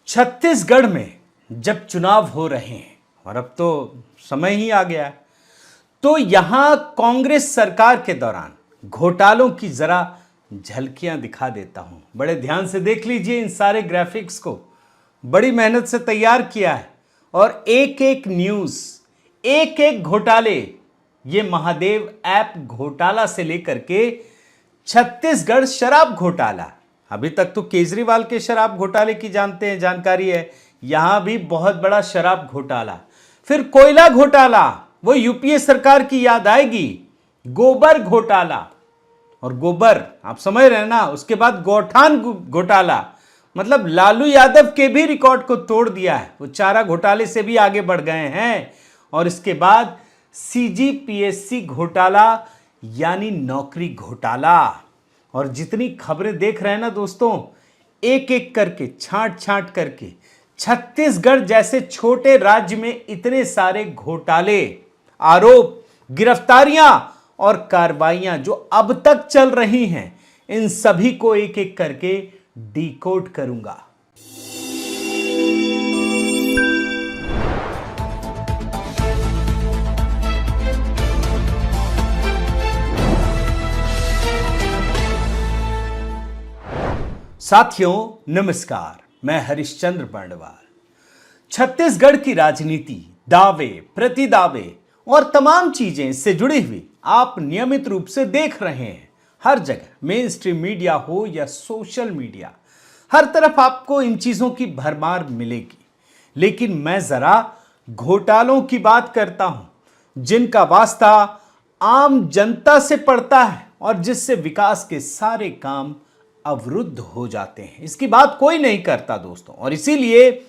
छत्तीसगढ़ में जब चुनाव हो रहे हैं और अब तो समय ही आ गया है, तो यहां कांग्रेस सरकार के दौरान घोटालों की जरा झलकियां दिखा देता हूं। बड़े ध्यान से देख लीजिए इन सारे ग्राफिक्स को, बड़ी मेहनत से तैयार किया है और एक एक न्यूज, एक एक घोटाले, ये महादेव ऐप घोटाला से लेकर के छत्तीसगढ़ शराब घोटाला, अभी तक तो केजरीवाल के शराब घोटाले की जानते हैं, जानकारी है, यहां भी बहुत बड़ा शराब घोटाला, फिर कोयला घोटाला, वो यूपीए सरकार की याद आएगी, गोबर घोटाला, और गोबर आप समझ रहे हैं ना, उसके बाद गौठान घोटाला, मतलब लालू यादव के भी रिकॉर्ड को तोड़ दिया है, वो चारा घोटाले से भी आगे बढ़ गए हैं। और इसके बाद सीजीपीएससी घोटाला यानी नौकरी घोटाला। और जितनी खबरें देख रहे हैं ना दोस्तों, एक एक करके छांट छांट करके छत्तीसगढ़ जैसे छोटे राज्य में इतने सारे घोटाले, आरोप, गिरफ्तारियां और कार्रवाइयां जो अब तक चल रही हैं, इन सभी को एक एक करके डिकोड करूंगा। साथियों नमस्कार, मैं हरिश्चंद्र पांडवाल। छत्तीसगढ़ की राजनीति, दावे, प्रतिदावे और तमाम चीजें इससे जुड़ी हुई आप नियमित रूप से देख रहे हैं। हर जगह, मेन स्ट्रीम मीडिया हो या सोशल मीडिया, हर तरफ आपको इन चीजों की भरमार मिलेगी। लेकिन मैं जरा घोटालों की बात करता हूं, जिनका वास्ता आम जनता से पड़ता है और जिससे विकास के सारे काम अवरुद्ध हो जाते हैं। इसकी बात कोई नहीं करता दोस्तों, और इसीलिए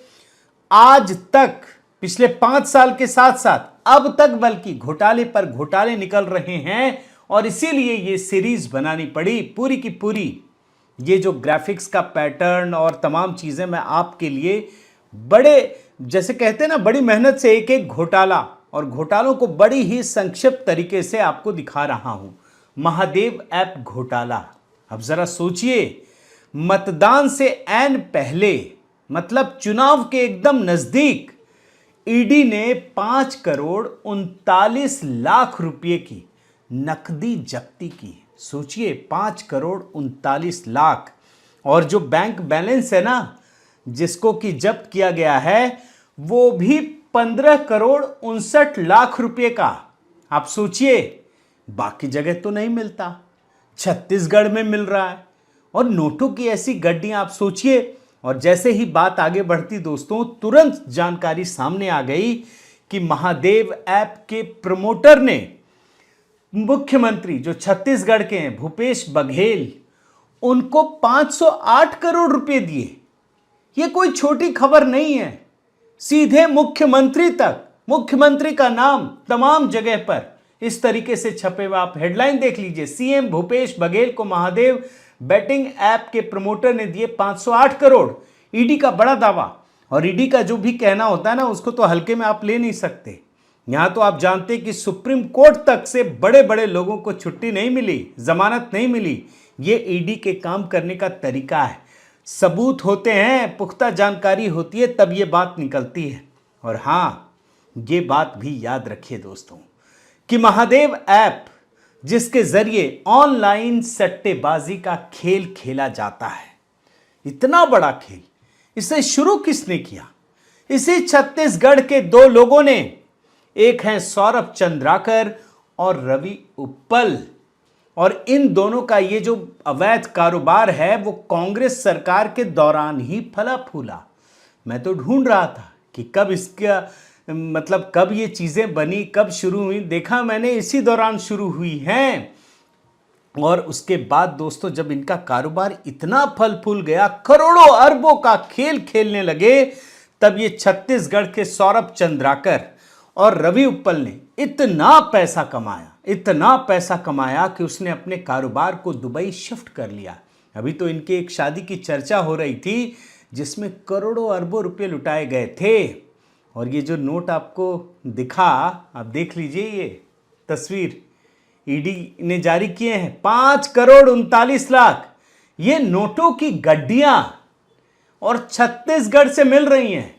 आज तक पिछले 5 साल के साथ साथ अब तक बल्कि घोटाले पर घोटाले निकल रहे हैं, और इसीलिए ये सीरीज बनानी पड़ी पूरी की पूरी। ये जो ग्राफिक्स का पैटर्न और तमाम चीजें मैं आपके लिए बड़े, जैसे कहते हैं ना, बड़ी मेहनत से एक एक घोटाला और घोटालों को बड़ी ही संक्षिप्त तरीके से आपको दिखा रहा हूं। महादेव ऐप घोटाला, अब जरा सोचिए, मतदान से ऐन पहले, मतलब चुनाव के एकदम नजदीक, ईडी ने 5 करोड़ 39 लाख रुपए की नकदी जब्ती की। सोचिए, 5 करोड़ 39 लाख, और जो बैंक बैलेंस है ना, जिसको कि जब्त किया गया है, वो भी 15 करोड़ 59 लाख रुपए का। आप सोचिए, बाकी जगह तो नहीं मिलता, छत्तीसगढ़ में मिल रहा है। और नोटों की ऐसी गड्डियां, आप सोचिए। और जैसे ही बात आगे बढ़ती दोस्तों, तुरंत जानकारी सामने आ गई कि महादेव ऐप के प्रमोटर ने मुख्यमंत्री जो छत्तीसगढ़ के हैं, भूपेश बघेल, उनको 508 करोड़ रुपए दिए। यह कोई छोटी खबर नहीं है, सीधे मुख्यमंत्री तक, मुख्यमंत्री का नाम तमाम जगह पर इस तरीके से छपे हुए। आप हेडलाइन देख लीजिए, सीएम भूपेश बघेल को महादेव बेटिंग ऐप के प्रमोटर ने दिए 508 करोड़। ईडी का बड़ा दावा, और ईडी का जो भी कहना होता है ना, उसको तो हल्के में आप ले नहीं सकते। यहां तो आप जानते हैं कि सुप्रीम कोर्ट तक से बड़े बड़े लोगों को छुट्टी नहीं मिली, जमानत नहीं मिली। ये ईडी के काम करने का तरीका है। सबूत होते हैं, पुख्ता जानकारी होती है, तब ये बात निकलती है। और हां, ये बात भी याद रखिए दोस्तों कि महादेव ऐप, जिसके जरिए ऑनलाइन सट्टेबाजी का खेल खेला जाता है, इतना बड़ा खेल, इसे शुरू किसने किया? इसी छत्तीसगढ़ के 2 लोगों ने। एक हैं सौरभ चंद्राकर और रवि उप्पल, और इन दोनों का ये जो अवैध कारोबार है, वो कांग्रेस सरकार के दौरान ही फला फूला। मैं तो ढूंढ रहा था कि कब इसका मतलब कब ये चीजें बनी, कब शुरू हुई। देखा मैंने, इसी दौरान शुरू हुई हैं। और उसके बाद दोस्तों, जब इनका कारोबार इतना फल फूल गया, करोड़ों अरबों का खेल खेलने लगे, तब ये छत्तीसगढ़ के सौरभ चंद्राकर और रवि उप्पल ने इतना पैसा कमाया, इतना पैसा कमाया कि उसने अपने कारोबार को दुबई शिफ्ट कर लिया। अभी तो इनके एक शादी की चर्चा हो रही थी, जिसमें करोड़ों अरबों रुपए लुटाए गए थे। और ये जो नोट आपको दिखा, आप देख लीजिए, ये तस्वीर ईडी ने जारी किए हैं, 5 करोड़ 39 लाख। ये नोटों की गड्डियां, और छत्तीसगढ़ से मिल रही हैं।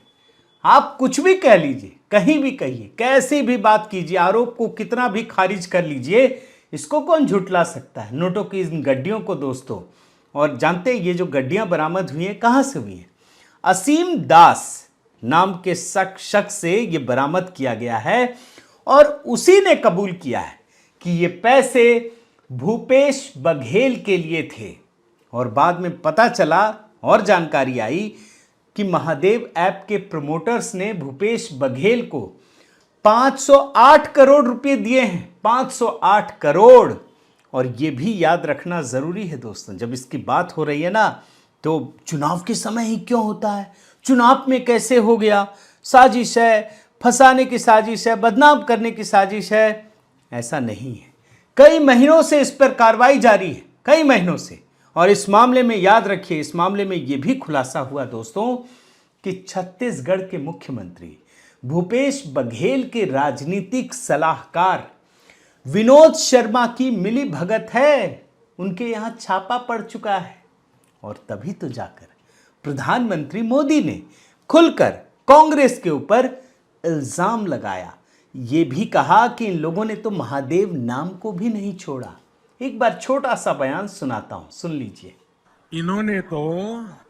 आप कुछ भी कह लीजिए, कहीं भी कहिए, कैसी भी बात कीजिए, आरोप को कितना भी खारिज कर लीजिए, इसको कौन झुठला सकता है? नोटों की इन गड्डियों को दोस्तों। और जानते हैं ये जो गड्डियां बरामद हुई हैं कहां से हुई हैं? असीम दास नाम के शख्स से ये बरामद किया गया है और उसी ने कबूल किया है कि ये पैसे भूपेश बघेल के लिए थे। और बाद में पता चला और जानकारी आई कि महादेव ऐप के प्रमोटर्स ने भूपेश बघेल को 508 करोड़ रुपए दिए हैं। 508 करोड़। और यह भी याद रखना जरूरी है दोस्तों, जब इसकी बात हो रही है ना, तो चुनाव के समय ही क्यों होता है, चुनाव में कैसे हो गया, साजिश है, फंसाने की साजिश है, बदनाम करने की साजिश है, ऐसा नहीं है। कई महीनों से इस पर कार्रवाई जारी है, कई महीनों से। और इस मामले में याद रखिए, इस मामले में यह भी खुलासा हुआ दोस्तों कि छत्तीसगढ़ के मुख्यमंत्री भूपेश बघेल के राजनीतिक सलाहकार विनोद शर्मा की मिली भगत है। उनके यहां छापा पड़ चुका है और तभी तो जाकर प्रधानमंत्री मोदी ने खुलकर कांग्रेस के ऊपर इल्जाम लगाया। ये भी कहा कि इन लोगों ने तो महादेव नाम को भी नहीं छोड़ा। एक बार छोटा सा बयान सुनाता हूं, सुन लीजिए। इन्होंने तो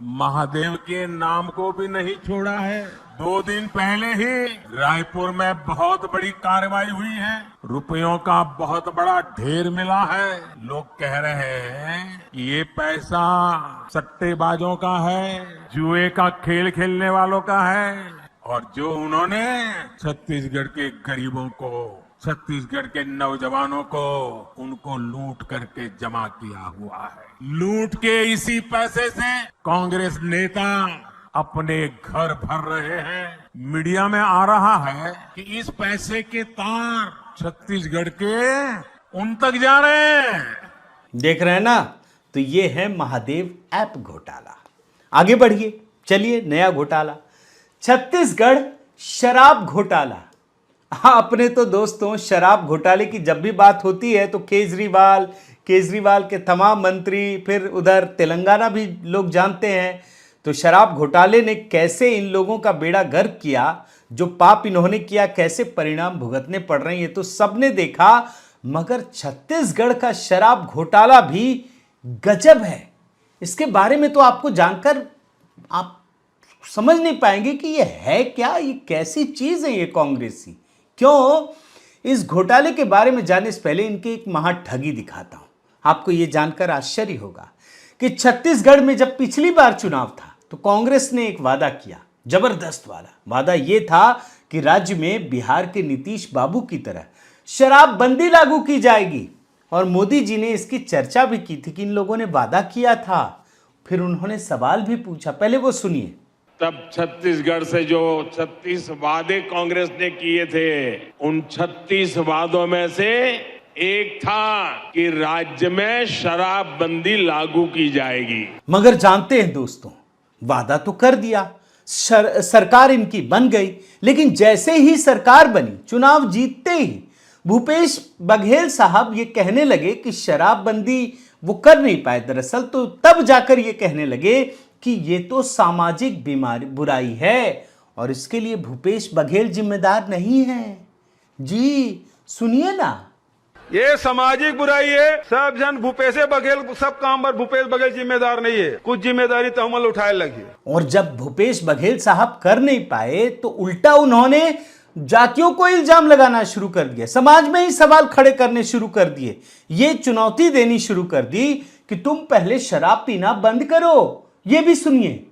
महादेव के नाम को भी नहीं छोड़ा है। 2 दिन पहले ही रायपुर में बहुत बड़ी कार्रवाई हुई है, रुपयों का बहुत बड़ा ढेर मिला है। लोग कह रहे हैं कि ये पैसा सट्टेबाजों का है, जुए का खेल खेलने वालों का है, और जो उन्होंने छत्तीसगढ़ के गरीबों को, छत्तीसगढ़ के नौजवानों को, उनको लूट करके जमा किया हुआ है। लूट के इसी पैसे से कांग्रेस नेता अपने घर भर रहे हैं। मीडिया में आ रहा है कि इस पैसे के तार छत्तीसगढ़ के उन तक जा रहे हैं। देख रहे हैं ना, तो ये है महादेव ऐप घोटाला। आगे बढ़िए, चलिए नया घोटाला, छत्तीसगढ़ शराब घोटाला। आपने तो दोस्तों शराब घोटाले की जब भी बात होती है तो केजरीवाल के तमाम मंत्री, फिर उधर तेलंगाना भी लोग जानते हैं। तो शराब घोटाले ने कैसे इन लोगों का बेड़ा गर्क किया, जो पाप इन्होंने किया, कैसे परिणाम भुगतने पड़ रहे हैं, ये तो सबने देखा। मगर छत्तीसगढ़ का शराब घोटाला भी गजब है। इसके बारे में तो आपको जानकर आप समझ नहीं पाएंगे कि ये है क्या, ये कैसी चीज है ये कांग्रेसी। क्यों? इस घोटाले के बारे में जानने से पहले इनकी एक महाठगी दिखाता हूं। आपको यह जानकर आश्चर्य होगा कि छत्तीसगढ़ में जब पिछली बार चुनाव था तो कांग्रेस ने एक वादा किया, जबरदस्त वादा यह था कि राज्य में बिहार के नीतीश बाबू की तरह शराबबंदी लागू की जाएगी। और मोदी जी ने इसकी चर्चा भी की थी कि इन लोगों ने वादा किया था। फिर उन्होंने सवाल भी पूछा, पहले वो सुनिए। तब छत्तीसगढ़ से जो 36 वादे कांग्रेस ने किए थे, उन 36 वादों में से एक था कि राज्य में शराबबंदी लागू की जाएगी। मगर जानते हैं दोस्तों, वादा तो कर दिया, सरकार इनकी बन गई, लेकिन जैसे ही सरकार बनी, चुनाव जीतते ही भूपेश बघेल साहब ये कहने लगे कि शराबबंदी वो कर नहीं पाए दरअसल। तो तब जाकर ये कहने लगे कि ये तो सामाजिक बुराई है और इसके लिए भूपेश बघेल जिम्मेदार नहीं है। जी सुनिए ना, ये सामाजिक बुराई है, सब जन भूपेश बघेल, सब काम पर भूपेश बघेल जिम्मेदार नहीं है, कुछ जिम्मेदारी तो हम उठाए लगी। और जब भूपेश बघेल साहब कर नहीं पाए तो उल्टा उन्होंने जातियों को इल्जाम लगाना शुरू कर दिया, समाज में ही सवाल खड़े करने शुरू कर दिए, ये चुनौती देनी शुरू कर दी कि तुम पहले शराब पीना बंद करो। ये भी सुनिए।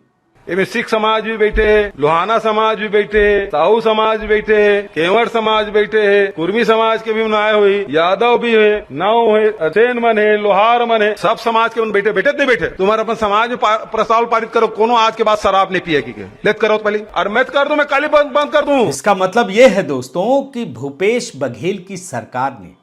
इसमें सिख समाज भी बैठे है, लोहाना समाज भी बैठे है, साहू समाज भी बैठे है, केवड़ समाज बैठे है, कुर्मी समाज के भी आए हुई, यादव भी है, नाव है, असेन मन है, लोहार मन है, सब समाज के बैठे बैठे नहीं बैठे। तुम्हारे अपन समाज में प्रस्ताव पारित करो, कोनो आज के बाद शराब नहीं पिएगी, लेट करो पहले, और मैं कर दूं, मैं काली बंद कर दूं। इसका मतलब यह है दोस्तों कि भूपेश बघेल की सरकार ने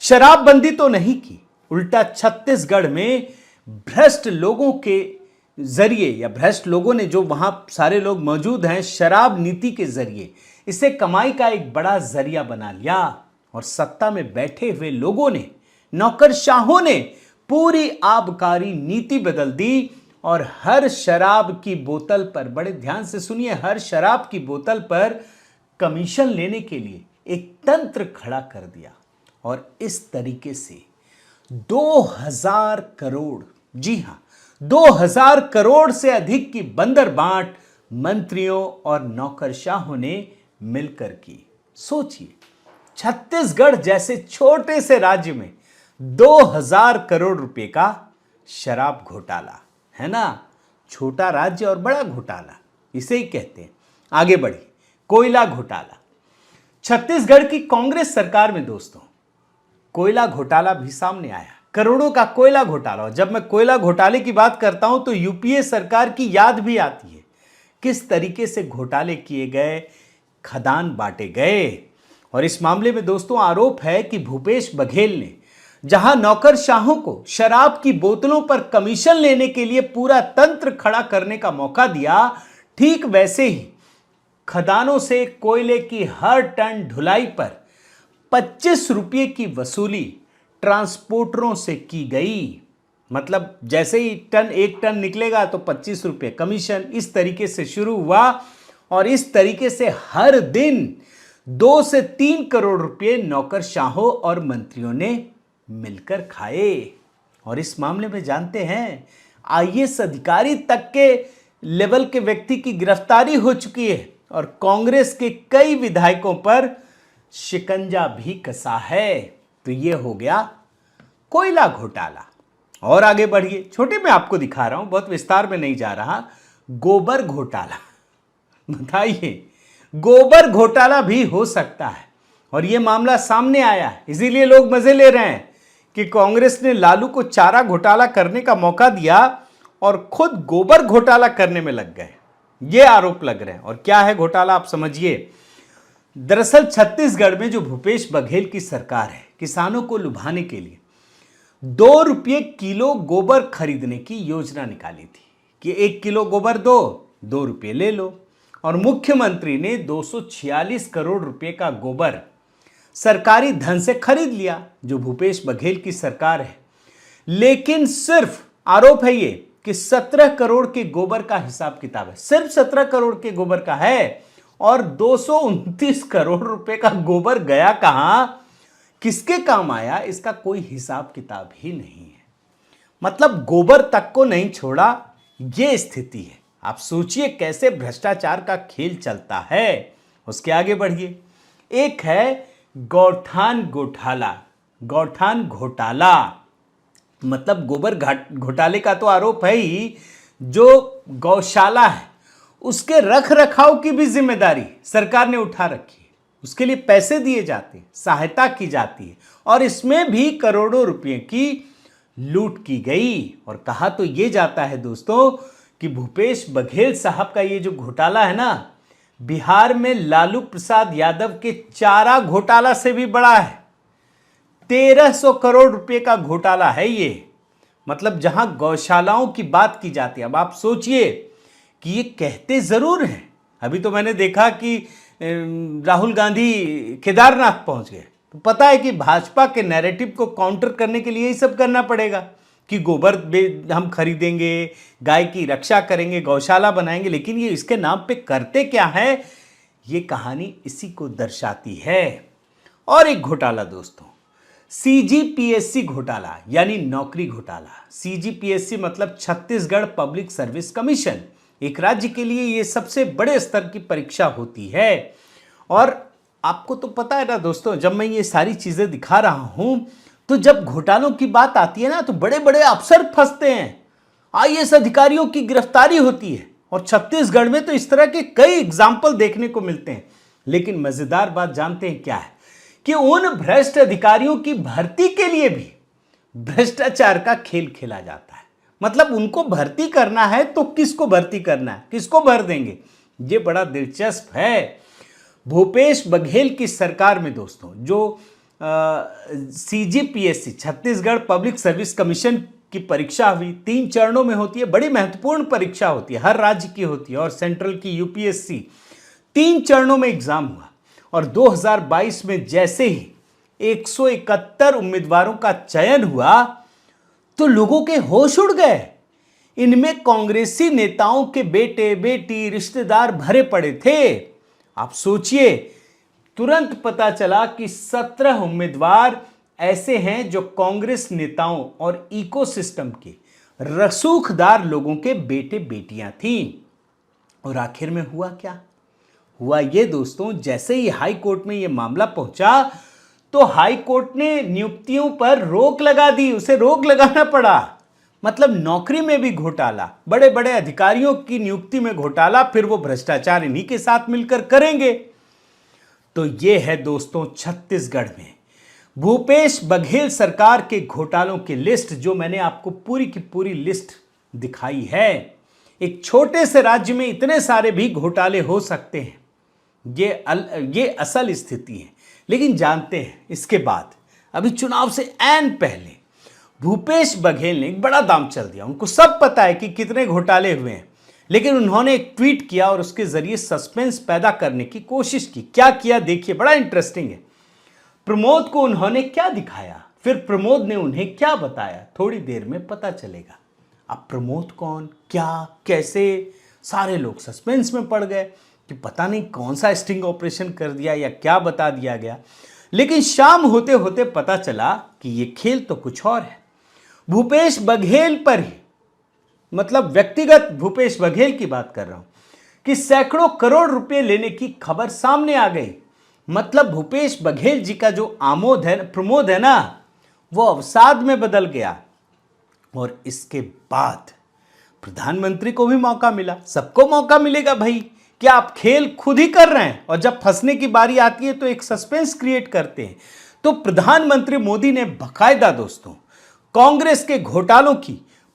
शराबबंदी तो नहीं की, उल्टा छत्तीसगढ़ में भ्रष्ट लोगों के जरिए, या भ्रष्ट लोगों ने, जो वहां सारे लोग मौजूद हैं, शराब नीति के जरिए इसे कमाई का एक बड़ा जरिया बना लिया। और सत्ता में बैठे हुए लोगों ने, नौकरशाहों ने पूरी आबकारी नीति बदल दी और हर शराब की बोतल पर, बड़े ध्यान से सुनिए, हर शराब की बोतल पर कमीशन लेने के लिए एक तंत्र खड़ा कर दिया। और इस तरीके से 2000 करोड़, जी हां, 2000 करोड़ से अधिक की बंदरबांट मंत्रियों और नौकरशाहों ने मिलकर की। सोचिए, छत्तीसगढ़ जैसे छोटे से राज्य में 2000 करोड़ रुपए का शराब घोटाला, है ना। छोटा राज्य और बड़ा घोटाला, इसे ही कहते हैं। आगे बढ़िए, कोयला घोटाला। छत्तीसगढ़ की कांग्रेस सरकार में दोस्तों कोयला घोटाला भी सामने आया, करोड़ों का कोयला घोटाला। और जब मैं कोयला घोटाले की बात करता हूं तो यूपीए सरकार की याद भी आती है, किस तरीके से घोटाले किए गए, खदान बांटे गए। और इस मामले में दोस्तों आरोप है कि भूपेश बघेल ने जहां नौकरशाहों को शराब की बोतलों पर कमीशन लेने के लिए पूरा तंत्र खड़ा करने का मौका दिया, ठीक वैसे ही खदानों से कोयले की हर टन ढुलाई पर 25 रुपये की वसूली ट्रांसपोर्टरों से की गई। मतलब जैसे ही एक टन निकलेगा तो 25 रुपये कमीशन, इस तरीके से शुरू हुआ। और इस तरीके से हर दिन 2 से 3 करोड़ रुपये नौकरशाहों और मंत्रियों ने मिलकर खाए। और इस मामले में जानते हैं आईएएस अधिकारी तक के लेवल के व्यक्ति की गिरफ्तारी हो चुकी है और कांग्रेस के कई विधायकों पर शिकंजा भी कसा है। तो ये हो गया कोयला घोटाला। और आगे बढ़िए, छोटे में आपको दिखा रहा हूं, बहुत विस्तार में नहीं जा रहा। गोबर घोटाला, बताइए गोबर घोटाला भी हो सकता है। और यह मामला सामने आया, इसीलिए लोग मजे ले रहे हैं कि कांग्रेस ने लालू को चारा घोटाला करने का मौका दिया और खुद गोबर घोटाला करने में लग गए, ये आरोप लग रहे हैं। और क्या है घोटाला, आप समझिए। दरअसल छत्तीसगढ़ में जो भूपेश बघेल की सरकार है, किसानों को लुभाने के लिए 2 रुपये किलो गोबर खरीदने की योजना निकाली थी कि 1 किलो गोबर दो, 2 रुपये ले लो। और मुख्यमंत्री ने 246 करोड़ रुपए का गोबर सरकारी धन से खरीद लिया, जो भूपेश बघेल की सरकार है। लेकिन सिर्फ आरोप है ये कि 17 करोड़ के गोबर का हिसाब किताब है, सिर्फ 17 करोड़ के गोबर का है। और 229 करोड़ रुपए का गोबर गया कहां, किसके काम आया, इसका कोई हिसाब किताब ही नहीं है। मतलब गोबर तक को नहीं छोड़ा, यह स्थिति है। आप सोचिए कैसे भ्रष्टाचार का खेल चलता है। उसके आगे बढ़िए, एक है गौठान घोटाला। गौठान घोटाला मतलब गोबर घोटाले का तो आरोप है ही, जो गौशाला है उसके रख रखाव की भी जिम्मेदारी सरकार ने उठा रखी है। उसके लिए पैसे दिए जाते हैं, सहायता की जाती है, और इसमें भी करोड़ों रुपए की लूट की गई। और कहा तो यह जाता है दोस्तों कि भूपेश बघेल साहब का ये जो घोटाला है ना, बिहार में लालू प्रसाद यादव के चारा घोटाला से भी बड़ा है। 1300 करोड़ रुपए का घोटाला है ये। मतलब जहां गौशालाओं की बात की जाती है। अब आप सोचिए कि ये कहते जरूर हैं, अभी तो मैंने देखा कि राहुल गांधी केदारनाथ पहुंच गए, तो पता है कि भाजपा के नैरेटिव को काउंटर करने के लिए यही सब करना पड़ेगा कि गोबर हम खरीदेंगे, गाय की रक्षा करेंगे, गौशाला बनाएंगे। लेकिन ये इसके नाम पे करते क्या है, ये कहानी इसी को दर्शाती है। और एक घोटाला दोस्तों, सीजीपीएससी घोटाला, यानी नौकरी घोटाला। सीजीपीएससी मतलब छत्तीसगढ़ पब्लिक सर्विस कमीशन। एक राज्य के लिए ये सबसे बड़े स्तर की परीक्षा होती है। और आपको तो पता है ना दोस्तों, जब मैं ये सारी चीजें दिखा रहा हूं तो जब घोटालों की बात आती है ना, तो बड़े बड़े अफसर फंसते हैं, आईएएस अधिकारियों की गिरफ्तारी होती है। और छत्तीसगढ़ में तो इस तरह के कई एग्जाम्पल देखने को मिलते हैं। लेकिन मजेदार बात जानते हैं क्या है, कि उन भ्रष्ट अधिकारियों की भर्ती के लिए भी भ्रष्टाचार का खेल खेला जाता है। मतलब उनको भर्ती करना है तो किसको भर्ती करना है, किसको भर देंगे, ये बड़ा दिलचस्प है। भूपेश बघेल की सरकार में दोस्तों जो CGPSC Chhattisgarh public service commission की परीक्षा हुई, 3 चरणों में होती है, बड़ी महत्वपूर्ण परीक्षा होती है, हर राज्य की होती है। और सेंट्रल की यूपीएससी 3 चरणों में एग्जाम हुआ। और 2022 में जैसे ही 171 उम्मीदवारों का चयन हुआ तो लोगों के होश उड़ गए। इनमें कांग्रेसी नेताओं के बेटे बेटी रिश्तेदार भरे पड़े थे। आप सोचिए, तुरंत पता चला कि 17 उम्मीदवार ऐसे हैं जो कांग्रेस नेताओं और इकोसिस्टम के रसूखदार लोगों के बेटे बेटियां थीं। और आखिर में हुआ क्या? हुआ ये दोस्तों, जैसे ही हाई कोर्ट में ये मामला पहुंचा तो हाई कोर्ट ने नियुक्तियों पर रोक लगा दी, उसे रोक लगाना पड़ा। मतलब नौकरी में भी घोटाला, बड़े बड़े अधिकारियों की नियुक्ति में घोटाला, फिर वो भ्रष्टाचार इन्हीं के साथ मिलकर करेंगे। तो ये है दोस्तों छत्तीसगढ़ में भूपेश बघेल सरकार के घोटालों की लिस्ट, जो मैंने आपको पूरी की पूरी लिस्ट दिखाई है। एक छोटे से राज्य में इतने सारे भी घोटाले हो सकते हैं, ये असल स्थिति है। लेकिन जानते हैं इसके बाद, अभी चुनाव से ऐन पहले भूपेश बघेल ने एक बड़ा दाम चल दिया। उनको सब पता है कि कितने घोटाले हुए हैं, लेकिन उन्होंने एक ट्वीट किया और उसके जरिए सस्पेंस पैदा करने की कोशिश की। क्या किया देखिए, बड़ा इंटरेस्टिंग है। प्रमोद को उन्होंने क्या दिखाया, फिर प्रमोद ने उन्हें क्या बताया, थोड़ी देर में पता चलेगा। अब प्रमोद कौन, क्या, कैसे, सारे लोग सस्पेंस में पड़ गए कि पता नहीं कौन सा स्टिंग ऑपरेशन कर दिया या क्या बता दिया गया। लेकिन शाम होते होते पता चला कि ये खेल तो कुछ और है। भूपेश बघेल पर ही, मतलब व्यक्तिगत भूपेश बघेल की बात कर रहा हूं, कि सैकड़ों करोड़ रुपए लेने की खबर सामने आ गई। मतलब भूपेश बघेल जी का जो प्रमोद है ना, वो अवसाद में बदल गया। और इसके बाद प्रधानमंत्री को भी मौका मिला, सबको मौका मिलेगा भाई। क्या आप खेल खुद ही कर रहे हैं और जब फंसने की बारी आती है तो एक सस्पेंस क्रिएट करते हैं। तो प्रधानमंत्री मोदी ने बकायदा दोस्तों कांग्रेस के घोटालों की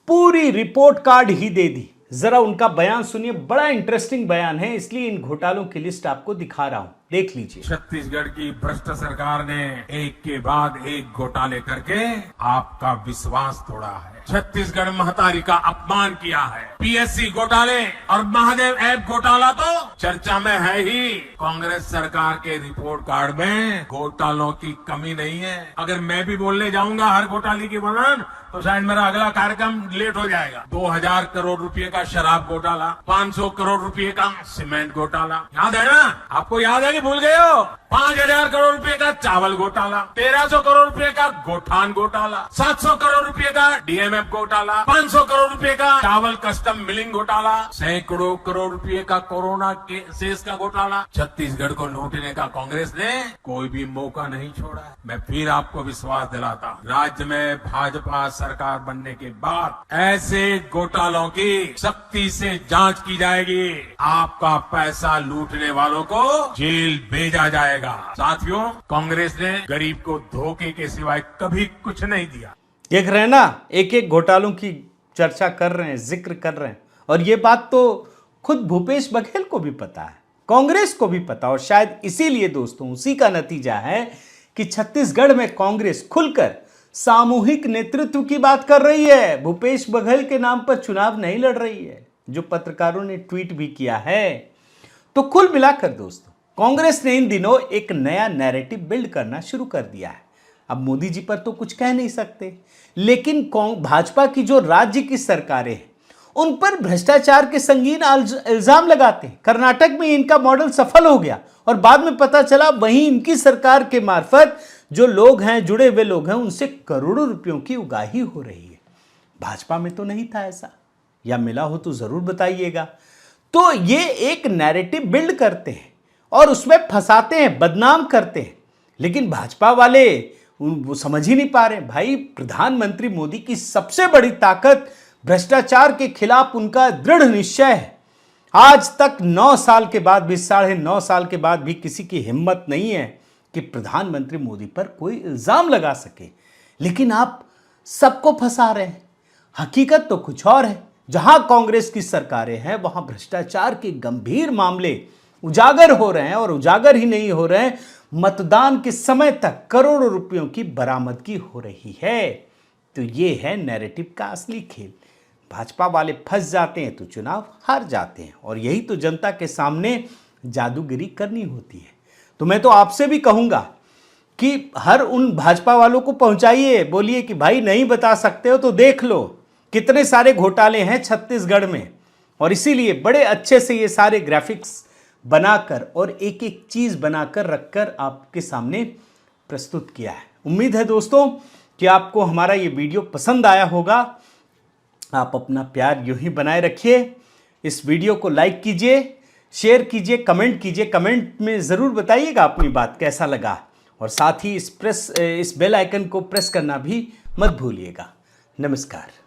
पूरी रिपोर्ट कार्ड ही दे दी। जरा उनका बयान सुनिए, बड़ा इंटरेस्टिंग बयान है, इसलिए इन घोटालों की लिस्ट आपको दिखा रहा हूं, देख लीजिए। छत्तीसगढ़ की भ्रष्ट सरकार ने एक के बाद एक घोटाले करके आपका विश्वास तोड़ा है। छत्तीसगढ़ महतारी का अपमान किया है। पीएससी घोटाले और महादेव ऐप घोटाला तो चर्चा में है ही। कांग्रेस सरकार के रिपोर्ट कार्ड में घोटालों की कमी नहीं है। अगर मैं भी बोलने जाऊंगा हर घोटाले की वर्णन तो शायद मेरा अगला कार्यक्रम लेट हो जाएगा। 2000 करोड़ रुपए का शराब घोटाला, 500 करोड़ रुपए का सीमेंट घोटाला, याद है ना? आपको याद है कि भूल गए हो? 5000 करोड़ रुपए का चावल घोटाला, 1300 करोड़ रुपए का गोठान घोटाला, 700 करोड़ रुपए का डीएमएफ घोटाला, 500 करोड़ रुपए का चावल कस्टम मिलिंग घोटाला, सैकड़ों करोड़ रुपए का कोरोना के शेष का घोटाला। छत्तीसगढ़ को लूटने का कांग्रेस ने कोई भी मौका नहीं छोड़ा है। मैं फिर आपको विश्वास दिलाता हूं, राज्य में भाजपा सरकार बनने के बाद ऐसे घोटालों की सख्ती से जांच की जाएगी। आपका पैसा लूटने वालों को जेल भेजा जाएगा। साथियों, कांग्रेस ने गरीब को धोखे के सिवाय कभी कुछ नहीं दिया। देख रहे हैं ना, एक एक घोटालों की चर्चा कर रहे हैं, जिक्र कर रहे हैं, और ये बात तो खुद भूपेश बघेल को भी पता है, कांग्रेस को भी पता। और शायद इसीलिए दोस्तों उसी का नतीजा है कि छत्तीसगढ़ में कांग्रेस खुलकर सामूहिक नेतृत्व की बात कर रही है। भूपेश बघेल के नाम पर चुनाव नहीं लड़ रही है, जो पत्रकारों ने ट्वीट भी किया है। तो कुल मिलाकर दोस्तों कांग्रेस ने इन दिनों एक नया नैरेटिव बिल्ड करना शुरू कर दिया है। अब मोदी जी पर तो कुछ कह नहीं सकते, लेकिन भाजपा की जो राज्य की सरकारें हैं उन पर भ्रष्टाचार के संगीन इल्जाम लगाते हैं। कर्नाटक में इनका मॉडल सफल हो गया और बाद में पता चला वहीं इनकी सरकार के मार्फत जो लोग हैं, जुड़े हुए लोग हैं, उनसे करोड़ों रुपयों की उगाही हो रही है। भाजपा में तो नहीं था ऐसा, या मिला हो तो जरूर बताइएगा। तो ये एक नैरेटिव बिल्ड करते हैं और उसमें फंसाते हैं, बदनाम करते हैं। लेकिन भाजपा वाले वो समझ ही नहीं पा रहे। भाई, प्रधानमंत्री मोदी की सबसे बड़ी ताकत भ्रष्टाचार के खिलाफ उनका दृढ़ निश्चय है। आज तक 9 साल के बाद भी, 9.5 साल के बाद भी किसी की हिम्मत नहीं है कि प्रधानमंत्री मोदी पर कोई इल्जाम लगा सके। लेकिन आप सबको फंसा रहे हैं। हकीकत तो कुछ और है। जहां कांग्रेस की सरकारें हैं वहां भ्रष्टाचार के गंभीर मामले उजागर हो रहे हैं, और उजागर ही नहीं हो रहे हैं, मतदान के समय तक करोड़ों रुपयों की बरामदगी हो रही है। तो ये है नैरेटिव का असली खेल। भाजपा वाले फंस जाते हैं तो चुनाव हार जाते हैं, और यही तो जनता के सामने जादूगिरी करनी होती है। तो मैं तो आपसे भी कहूंगा कि हर उन भाजपा वालों को पहुंचाइए, बोलिए कि भाई नहीं बता सकते हो तो देख लो कितने सारे घोटाले हैं छत्तीसगढ़ में, और इसीलिए बड़े अच्छे से ये सारे ग्राफिक्स बनाकर और एक एक चीज बनाकर रखकर आपके सामने प्रस्तुत किया है। उम्मीद है दोस्तों कि आपको हमारा ये वीडियो पसंद आया होगा। आप अपना प्यार यूं ही बनाए रखिए। इस वीडियो को लाइक कीजिए, शेयर कीजिए, कमेंट कीजिए। कमेंट में ज़रूर बताइएगा अपनी बात कैसा लगा, और साथ ही इस बेल आइकन को प्रेस करना भी मत भूलिएगा। नमस्कार।